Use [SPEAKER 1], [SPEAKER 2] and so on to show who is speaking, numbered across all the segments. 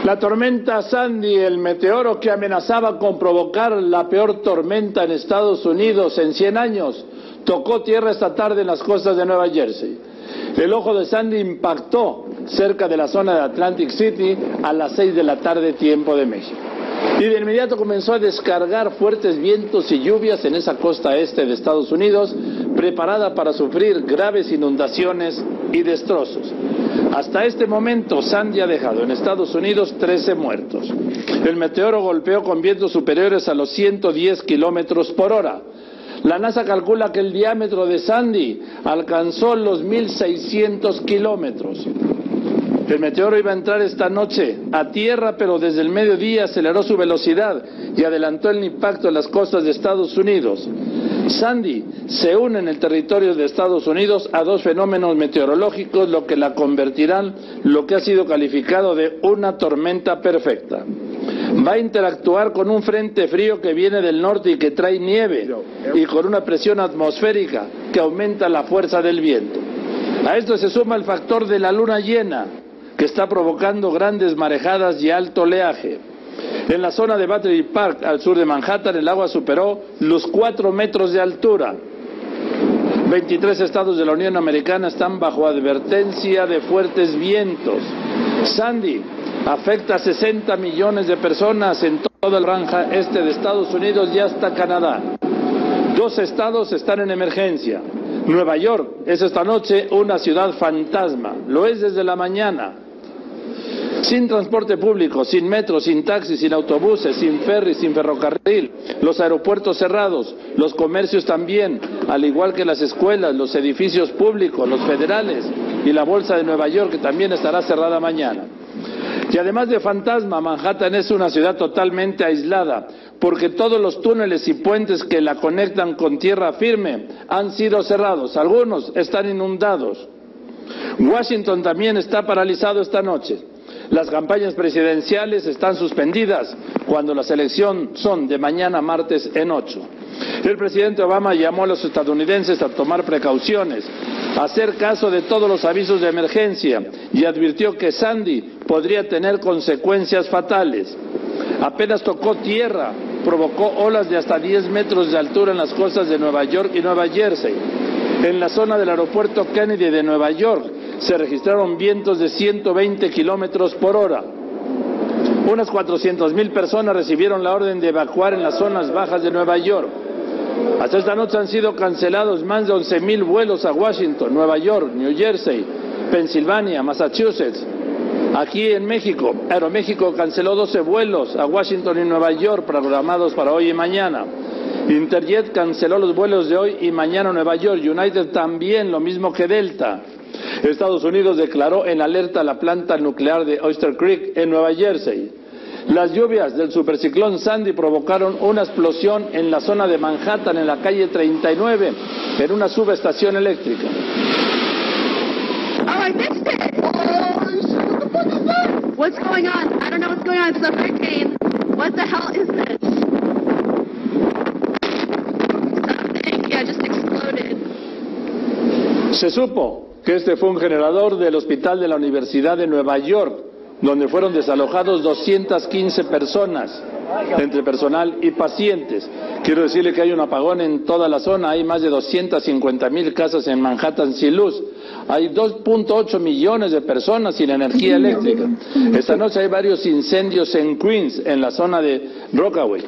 [SPEAKER 1] La tormenta Sandy, el meteoro que amenazaba con provocar la peor tormenta en Estados Unidos en 100 años, tocó tierra esta tarde en las costas de Nueva Jersey. El ojo de Sandy impactó cerca de la zona de Atlantic City a las 6 de la tarde, tiempo de México. Y de inmediato comenzó a descargar fuertes vientos y lluvias en esa costa este de Estados Unidos, preparada para sufrir graves inundaciones y destrozos. Hasta este momento, Sandy ha dejado en Estados Unidos 13 muertos. El meteoro golpeó con vientos superiores a los 110 kilómetros por hora. La NASA calcula que el diámetro de Sandy alcanzó los 1.600 kilómetros. El meteoro iba a entrar esta noche a tierra, pero desde el mediodía aceleró su velocidad y adelantó el impacto en las costas de Estados Unidos. Sandy se une en el territorio de Estados Unidos a dos fenómenos meteorológicos, lo que la convertirán lo que ha sido calificado de una tormenta perfecta. Va a interactuar con un frente frío que viene del norte y que trae nieve, y con una presión atmosférica que aumenta la fuerza del viento. A esto se suma el factor de la luna llena, que está provocando grandes marejadas y alto oleaje. En la zona de Battery Park, al sur de Manhattan, el agua superó los 4 metros de altura. 23 estados de la Unión Americana están bajo advertencia de fuertes vientos. Sandy afecta a 60 millones de personas en toda la franja este de Estados Unidos y hasta Canadá. 2 estados están en emergencia. Nueva York es esta noche una ciudad fantasma, lo es desde la mañana. Sin transporte público, sin metro, sin taxis, sin autobuses, sin ferries, sin ferrocarril, los aeropuertos cerrados, los comercios también, al igual que las escuelas, los edificios públicos, los federales y la Bolsa de Nueva York, que también estará cerrada mañana. Y además de fantasma, Manhattan es una ciudad totalmente aislada, porque todos los túneles y puentes que la conectan con tierra firme han sido cerrados, algunos están inundados. Washington también está paralizado esta noche. Las campañas presidenciales están suspendidas cuando las elecciones son de mañana martes en 8. El presidente Obama llamó a los estadounidenses a tomar precauciones, a hacer caso de todos los avisos de emergencia y advirtió que Sandy podría tener consecuencias fatales. Apenas tocó tierra, provocó olas de hasta 10 metros de altura en las costas de Nueva York y Nueva Jersey. En la zona del aeropuerto Kennedy de Nueva York se registraron vientos de 120 kilómetros por hora. Unas 400,000 personas recibieron la orden de evacuar en las zonas bajas de Nueva York. Hasta esta noche han sido cancelados más de 11,000 vuelos a Washington, Nueva York, New Jersey, Pensilvania, Massachusetts. Aquí en México, Aeroméxico canceló 12 vuelos a Washington y Nueva York programados para hoy y mañana. Interjet canceló los vuelos de hoy y mañana a Nueva York. United también, lo mismo que Delta. Estados Unidos declaró en alerta la planta nuclear de Oyster Creek en Nueva Jersey. Las lluvias del superciclón Sandy provocaron una explosión en la zona de Manhattan, en la calle 39, en una subestación eléctrica.
[SPEAKER 2] Oh, I missed it! What the fuck is that? What's going on? I don't know what's going on. It's a hurricane. What the hell is this? Something, yeah, just exploded.
[SPEAKER 1] Se supo que este fue un generador del hospital de la Universidad de Nueva York, donde fueron desalojados 215 personas, entre personal y pacientes. Quiero decirle que hay un apagón en toda la zona, hay más de 250,000 casas en Manhattan sin luz, hay 2.8 millones de personas sin energía eléctrica. Esta noche hay varios incendios en Queens, en la zona de Rockaway.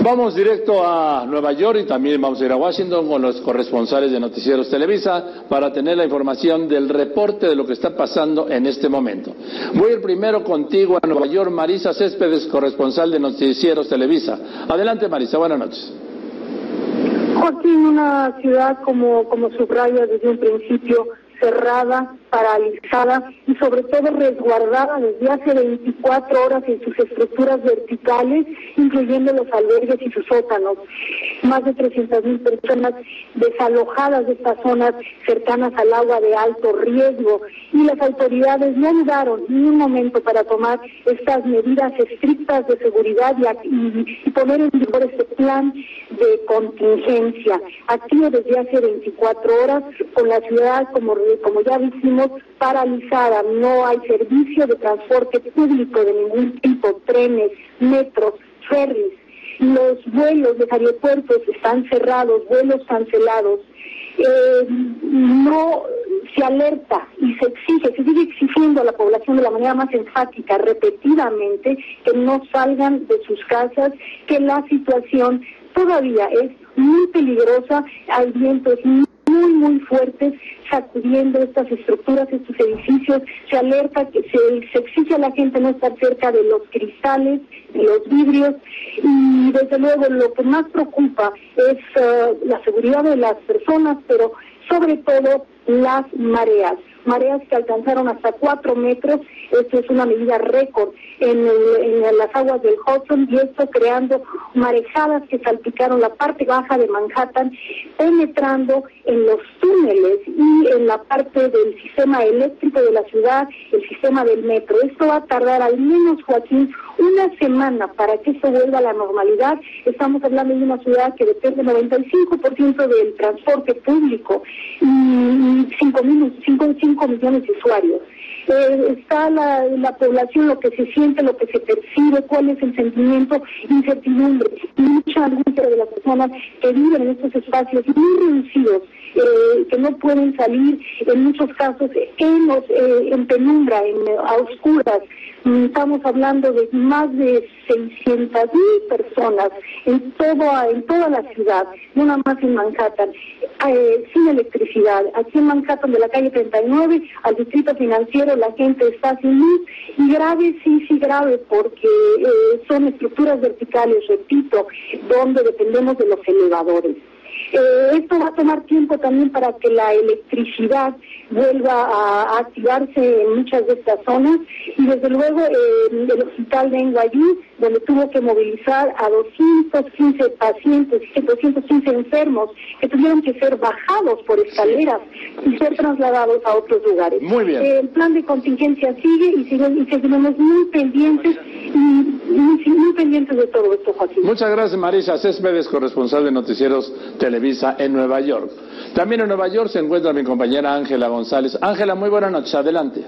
[SPEAKER 1] Vamos directo a Nueva York y también vamos a ir a Washington con los corresponsales de Noticieros Televisa para tener la información del reporte de lo que está pasando en este momento. Voy a ir primero contigo a Nueva York, Marisa Céspedes, corresponsal de Noticieros Televisa. Adelante, Marisa, buenas noches.
[SPEAKER 3] Joaquín, una ciudad como subraya desde un principio, cerrada, paralizada y sobre todo resguardada desde hace 24 horas en sus estructuras verticales, incluyendo los albergues y sus sótanos. Más de 300,000 personas desalojadas de estas zonas cercanas al agua de alto riesgo, y las autoridades no dudaron ni un momento para tomar estas medidas estrictas de seguridad y poner en vigor este plan de contingencia, activo desde hace 24 horas, con la ciudad, como ya dijimos, tenemos paralizada, no hay servicio de transporte público de ningún tipo, trenes, metros, ferries, los vuelos de aeropuertos están cerrados, vuelos cancelados, no se alerta y se sigue exigiendo a la población de la manera más enfática, repetidamente, que no salgan de sus casas, que la situación todavía es muy peligrosa, hay vientos muy fuertes sacudiendo estas estructuras, estos edificios, se alerta, que se exige a la gente no estar cerca de los cristales, de los vidrios, y desde luego lo que más preocupa es la seguridad de las personas, pero sobre todo las mareas que alcanzaron hasta 4 metros, esto es una medida récord en las aguas del Hudson, y esto creando marejadas que salpicaron la parte baja de Manhattan, penetrando en los túneles y en la parte del sistema eléctrico de la ciudad, el sistema del metro. Esto va a tardar al menos, Joaquín, una semana para que esto vuelva a la normalidad. Estamos hablando de una ciudad que depende 95% del transporte público y 5 millones de usuarios. Está la población, lo que se siente, lo que se percibe, cuál es el sentimiento, incertidumbre, y mucha angustia de las personas que viven en estos espacios muy reducidos, que no pueden salir, en muchos casos en penumbra, a oscuras. Estamos hablando de más de 600,000 personas en toda la ciudad, no nada más en Manhattan, sin electricidad. Aquí en Manhattan, de la calle 39 al distrito financiero, la gente está sin luz, y grave, sí grave, porque son estructuras verticales, repito, donde dependemos de los elevadores. Esto va a tomar tiempo también para que la electricidad vuelva a activarse en muchas de estas zonas, y desde luego el hospital de NYU, donde tuvo que movilizar a 215 pacientes, 215 enfermos, que tuvieron que ser bajados por escaleras y ser trasladados a otros lugares.
[SPEAKER 1] Muy bien.
[SPEAKER 3] El plan de contingencia sigue y seguimos muy pendientes muy pendientes de todo esto, Joaquín.
[SPEAKER 1] Muchas gracias, Marisa Céspedes, corresponsal de Noticieros Televisa en Nueva York. También en Nueva York se encuentra mi compañera Ángela González. Ángela, muy buenas noches, adelante.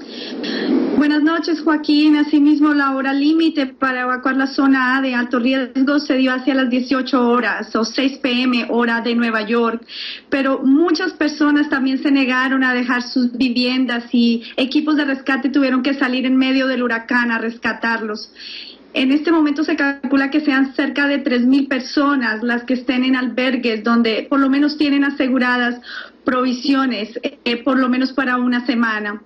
[SPEAKER 4] Buenas noches, Joaquín. Asimismo, la hora límite para evacuar la zona A de alto riesgo se dio hacia las 18 horas o 6 p.m. hora de Nueva York, pero muchas personas también se negaron a dejar sus viviendas y equipos de rescate tuvieron que salir en medio del huracán a rescatarlos. En este momento se calcula que sean cerca de 3,000 personas las que estén en albergues donde por lo menos tienen aseguradas provisiones, por lo menos para una semana.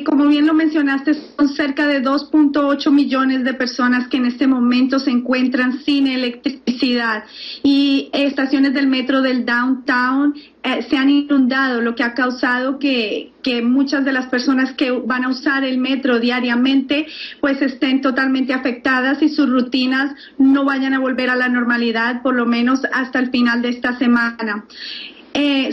[SPEAKER 4] Como bien lo mencionaste, son cerca de 2.8 millones de personas que en este momento se encuentran sin electricidad, y estaciones del metro del downtown se han inundado, lo que ha causado que muchas de las personas que van a usar el metro diariamente pues estén totalmente afectadas y sus rutinas no vayan a volver a la normalidad, por lo menos hasta el final de esta semana.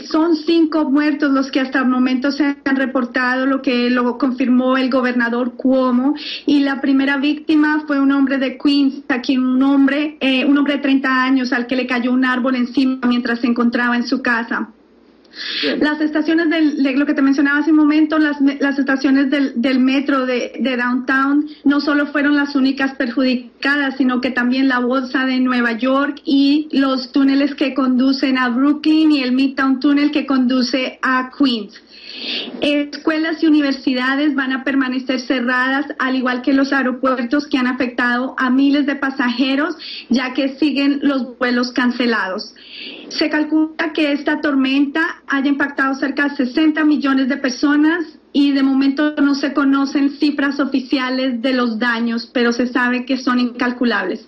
[SPEAKER 4] Son 5 muertos los que hasta el momento se han reportado, lo que lo confirmó el gobernador Cuomo, y la primera víctima fue un hombre de Queens, aquí un hombre de 30 años al que le cayó un árbol encima mientras se encontraba en su casa. Bien. Las estaciones de lo que te mencionaba hace un momento, las estaciones del metro de downtown no solo fueron las únicas perjudicadas, sino que también la bolsa de Nueva York y los túneles que conducen a Brooklyn y el Midtown Tunnel que conduce a Queens. Escuelas y universidades van a permanecer cerradas, al igual que los aeropuertos, que han afectado a miles de pasajeros, ya que siguen los vuelos cancelados. Se calcula que esta tormenta haya impactado cerca de 60 millones de personas y de momento no se conocen cifras oficiales de los daños, pero se sabe que son incalculables.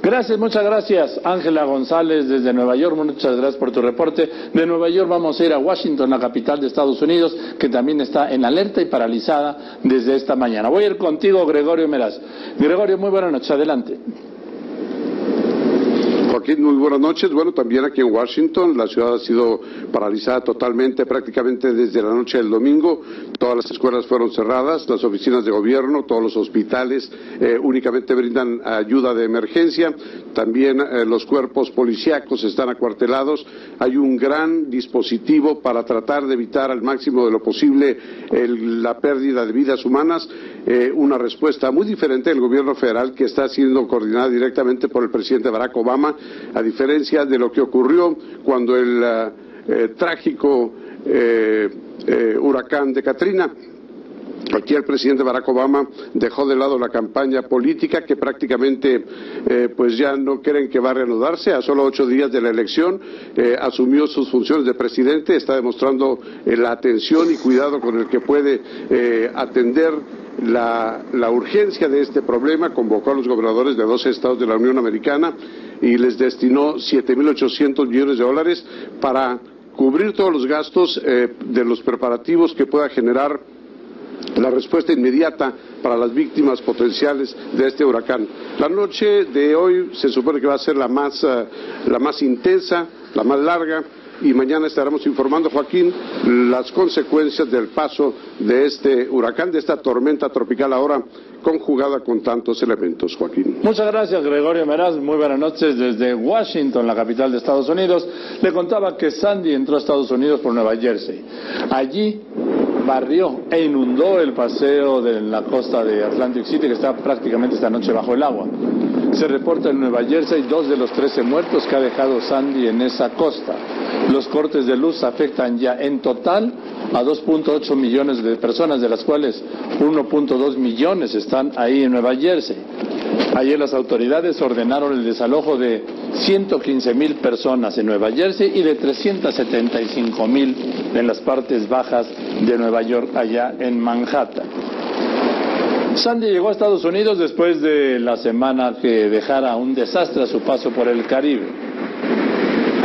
[SPEAKER 1] Gracias, muchas gracias, Ángela González desde Nueva York. Muchas gracias por tu reporte. De Nueva York vamos a ir a Washington, la capital de Estados Unidos, que también está en alerta y paralizada desde esta mañana. Voy a ir contigo, Gregorio Meraz. Gregorio, muy buenas noches, adelante.
[SPEAKER 5] Joaquín, muy buenas noches. Bueno, también aquí en Washington la ciudad ha sido paralizada totalmente, prácticamente desde la noche del domingo. Todas las escuelas fueron cerradas, las oficinas de gobierno, todos los hospitales únicamente brindan ayuda de emergencia. También los cuerpos policíacos están acuartelados. Hay un gran dispositivo para tratar de evitar al máximo de lo posible la pérdida de vidas humanas. Una respuesta muy diferente del gobierno federal, que está siendo coordinada directamente por el presidente Barack Obama, a diferencia de lo que ocurrió cuando el trágico huracán de Katrina. Aquí el presidente Barack Obama dejó de lado la campaña política, que prácticamente pues ya no creen que va a reanudarse. A solo 8 días de la elección asumió sus funciones de presidente. Está demostrando la atención y cuidado con el que puede atender la urgencia de este problema. Convocó a los gobernadores de 12 estados de la Unión Americana y les destinó $7,800 millones para cubrir todos los gastos de los preparativos que pueda generar la respuesta inmediata para las víctimas potenciales de este huracán. La noche de hoy se supone que va a ser la más intensa, la más larga, y mañana estaremos informando, Joaquín, las consecuencias del paso de este huracán, de esta tormenta tropical ahora conjugada con tantos elementos, Joaquín.
[SPEAKER 1] Muchas gracias, Gregorio Meraz. Muy buenas noches desde Washington, la capital de Estados Unidos. Le contaba que Sandy entró a Estados Unidos por Nueva Jersey. Allí barrió e inundó el paseo de la costa de Atlantic City, que está prácticamente esta noche bajo el agua. Se reporta en Nueva Jersey 2 de los 13 muertos que ha dejado Sandy en esa costa. Los cortes de luz afectan ya en total a 2.8 millones de personas, de las cuales 1.2 millones están ahí en Nueva Jersey. Ayer las autoridades ordenaron el desalojo de 115,000 personas en Nueva Jersey y de 375,000 en las partes bajas de Nueva York, allá en Manhattan. Sandy llegó a Estados Unidos después de la semana que dejara un desastre a su paso por el Caribe.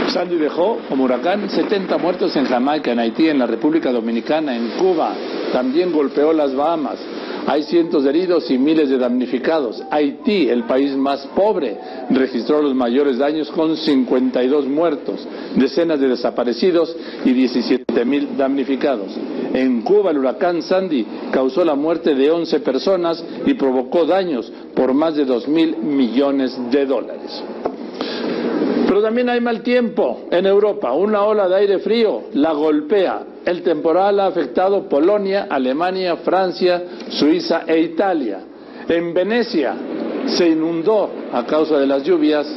[SPEAKER 1] Sandy dejó como huracán 70 muertos en Jamaica, en Haití, en la República Dominicana, en Cuba. También golpeó las Bahamas. Hay cientos de heridos y miles de damnificados. Haití, el país más pobre, registró los mayores daños con 52 muertos, decenas de desaparecidos y 17,000 damnificados. En Cuba, el huracán Sandy causó la muerte de 11 personas y provocó daños por más de $2,000 millones. Pero también hay mal tiempo en Europa. Una ola de aire frío la golpea. El temporal ha afectado Polonia, Alemania, Francia, Suiza e Italia. En Venecia se inundó a causa de las lluvias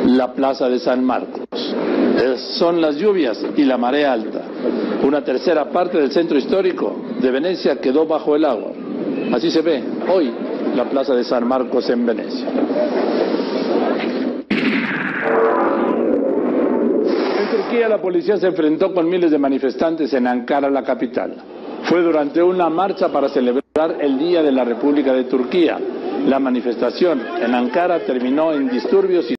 [SPEAKER 1] la plaza de San Marcos. Son las lluvias y la marea alta. Una tercera parte del centro histórico de Venecia quedó bajo el agua. Así se ve hoy la plaza de San Marcos en Venecia. En Turquía, la policía se enfrentó con miles de manifestantes en Ankara, la capital. Fue durante una marcha para celebrar el Día de la República de Turquía. La manifestación en Ankara terminó en disturbios y